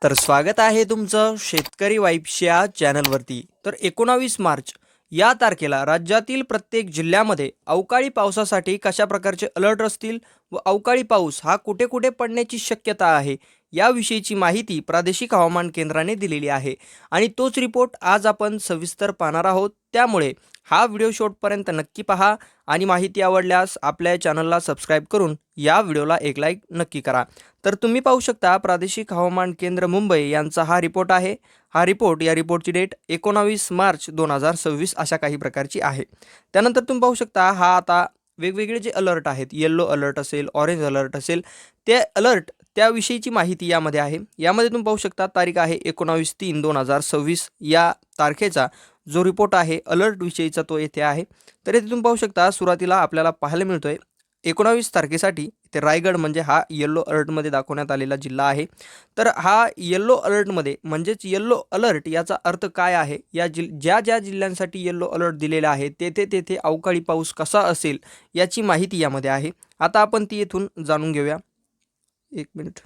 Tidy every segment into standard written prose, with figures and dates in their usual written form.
तर स्वागत आहे तुमचं शेतकरी वाईब्सच्या चॅनलवरती। तर 19 मार्च या तारखेला राज्यातील प्रत्येक जिल्ह्यामध्ये अवकाळी पावसासाठी कशा प्रकारचे अलर्ट असतील व अवकाळी पाऊस हा कुठे कुठे पडण्याची शक्यता आहे याविषयीची माहिती प्रादेशिक हवामान केंद्राने दिलेली आहे आणि तोच रिपोर्ट आज आपण सविस्तर पाहणार आहोत। त्यामुळे हा व्हिडिओ शेवटपर्यंत नक्की पहा आणि माहिती आवडल्यास आपल्या चॅनलला सबस्क्राईब करून या व्हिडिओला एक लाईक नक्की करा। तर तुम्ही पाहू शकता प्रादेशिक हवामान केंद्र मुंबई यांचा हा रिपोर्ट आहे। हा रिपोर्ट या रिपोर्टची डेट 19 मार्च 2026 अशा काही प्रकारची आहे। त्यानंतर तुम्ही पाहू शकता हा आता वेगवेगळे जे अलर्ट आहेत, येलो अलर्ट असेल, ऑरेंज अलर्ट असेल, ते अलर्ट त्याविषयीची माहिती यामध्ये आहे। यामध्ये तुम्ही पाहू शकता तारीख आहे 19/3/2026 या तारखेचा जो रिपोर्ट आहे अलर्ट विषयीचा तो येथे आहे। तर इथे तुम्ही पाहू शकता सुरुवातीला आपल्याला पाहायला मिळतोय 19 तारखेसाठी ते रायगड म्हणजे हा येलो अलर्टमध्ये दाखवण्यात आलेला जिल्हा आहे। तर हा येलो अलर्टमध्ये म्हणजेच येलो अलर्ट याचा अर्थ काय आहे, या ज्या ज्या जिल्ह्यांसाठी येलो अलर्ट दिलेला आहे तेथे तेथे अवकाळी पाऊस कसा असेल याची माहिती यामध्ये आहे। आता आपण ती येथून जाणून घेऊया। एक मिनिट।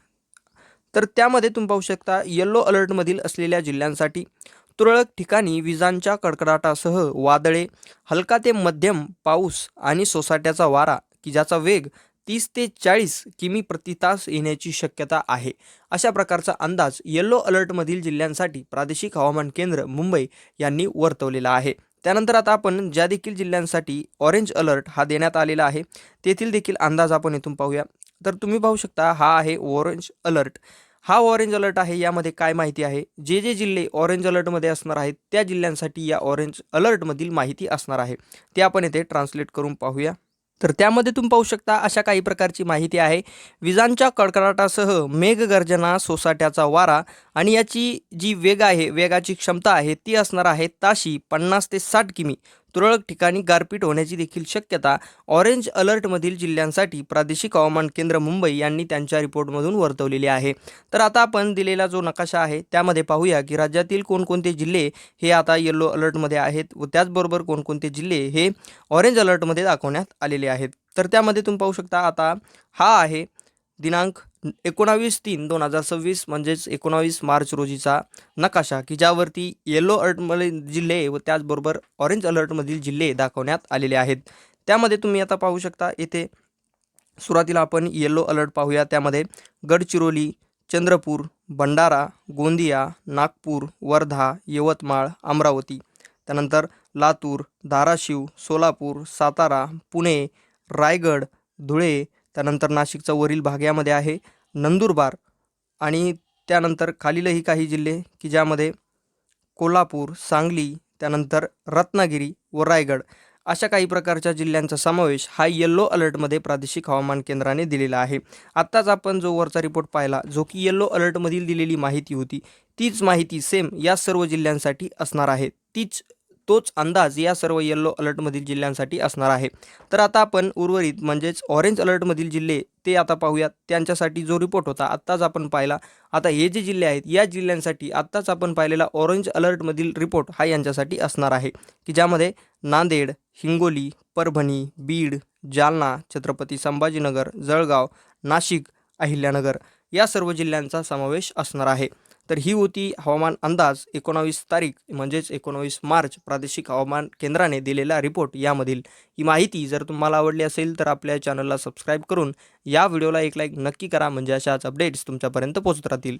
तर त्यामध्ये तुम्ही पाहू शकता येलो अलर्टमधील असलेल्या जिल्ह्यांसाठी तुरळक ठिकाणी विजांच्या कडकडाटासह वादळे, हलका ते मध्यम पाऊस आणि सोसाट्याचा वारा की ज्याचा वेग 30 ते 40 किमी प्रति तास येण्याची शक्यता आहे। अशा प्रकारचा अंदाज येलो अलर्टमधील जिल्ह्यांसाठी प्रादेशिक हवामान केंद्र मुंबई यांनी वर्तवलेला आहे। त्यानंतर आता आपण ज्या देखील जिल्ह्यांसाठी ऑरेंज अलर्ट हा देण्यात आलेला आहे तेथील देखील अंदाज आपण इथून पाहूया। तर तुम्ही पाहू शकता हा आहे ऑरेंज अलर्ट। हा ऑरेंज अलर्ट आहे। यामध्ये काय माहिती आहे, जे जे जिल्हे ऑरेंज अलर्टमध्ये असणार आहेत त्या जिल्ह्यांसाठी या ऑरेंज अलर्टमधील माहिती असणार आहे ते आपण इथे ट्रान्सलेट करून पाहूया। तर त्यामध्ये तुम्ही पाहू शकता अशा काही प्रकारची माहिती आहे। विजांच्या कडकडाटासह मेघगर्जना, सोसाट्याचा वारा आणि याची जी वेग आहे, वेगाची क्षमता आहे ती असणार आहे ताशी 50 ते 60 किमी। तुरळक ठिकाणी गारपीट होण्याची देखील शक्यता ऑरेंज अलर्टमधील जिल्ह्यांसाठी प्रादेशिक हवामान केंद्र मुंबई यांनी त्यांच्या रिपोर्टमधून वर्तवलेली आहे। तर आता आपण दिलेला जो नकाशा आहे त्यामध्ये पाहूया की राज्यातील कोणकोणते जिल्हे हे आता येलो अलर्टमध्ये आहेत व त्याचबरोबर कोणकोणते जिल्हे हे ऑरेंज अलर्टमध्ये दाखवण्यात आलेले आहेत। तर त्यामध्ये तुम्ही पाहू शकता आता हा आहे दिनांक 19/3/2026 म्हणजेच 19 मार्च रोजीचा नकाशा की ज्यावरती येलो अलर्टमधील जिल्हे व त्याचबरोबर ऑरेंज अलर्टमधील जिल्हे दाखवण्यात आलेले आहेत। त्यामध्ये तुम्ही आता पाहू शकता येथे सुरुवातीला आपण येलो अलर्ट पाहूया। त्यामध्ये गडचिरोली, चंद्रपूर, भंडारा, गोंदिया, नागपूर, वर्धा, यवतमाळ, अमरावती, त्यानंतर लातूर, धाराशिव, सोलापूर, सातारा, पुणे, रायगड, धुळे, त्यानंतर नाशिकचा वरील भाग यामध्ये आहे, नंदुरबार आणि त्यानंतर खालीलही काही जिल्हे की ज्यामध्ये कोल्हापूर, सांगली, त्यानंतर रत्नागिरी व रायगड अशा काही प्रकारच्या जिल्ह्यांचा समावेश हा येलो अलर्टमध्ये प्रादेशिक हवामान केंद्राने दिलेला आहे। आत्ताच आपण जो वरचा रिपोर्ट पाहिला जो की येलो अलर्टमधील दिलेली माहिती होती तीच माहिती सेम या सर्व जिल्ह्यांसाठी असणार आहे। तोच अंदाज या सर्व येलो अलर्टमधील जिल्ह्यांसाठी असणार आहे। तर आता आपण उर्वरित म्हणजेच ऑरेंज अलर्टमधील जिल्हे ते आता पाहूयात। त्यांच्यासाठी जो रिपोर्ट होता आत्ताच आपण पाहिला। आता हे जे जिल्हे आहेत या जिल्ह्यांसाठी आत्ताच आपण पाहिलेला ऑरेंज अलर्टमधील रिपोर्ट हा यांच्यासाठी असणार आहे की ज्यामध्ये नांदेड, हिंगोली, परभणी, बीड, जालना, छत्रपती संभाजीनगर, जळगाव, नाशिक, अहिल्यानगर या सर्व जिल्ह्यांचा समावेश असणार आहे। तर ही होती हवामान अंदाज 19 तारीख म्हणजेच 19 मार्च प्रादेशिक हवामान केंद्राने दिलेला रिपोर्ट यामधील ही माहिती। जर तुम्हाला आवडली असेल तर आपल्या चॅनलला सबस्क्राईब करून या व्हिडिओला एक लाईक नक्की करा म्हणजे अशाच अपडेट्स तुमच्यापर्यंत पोहोचत राहतील।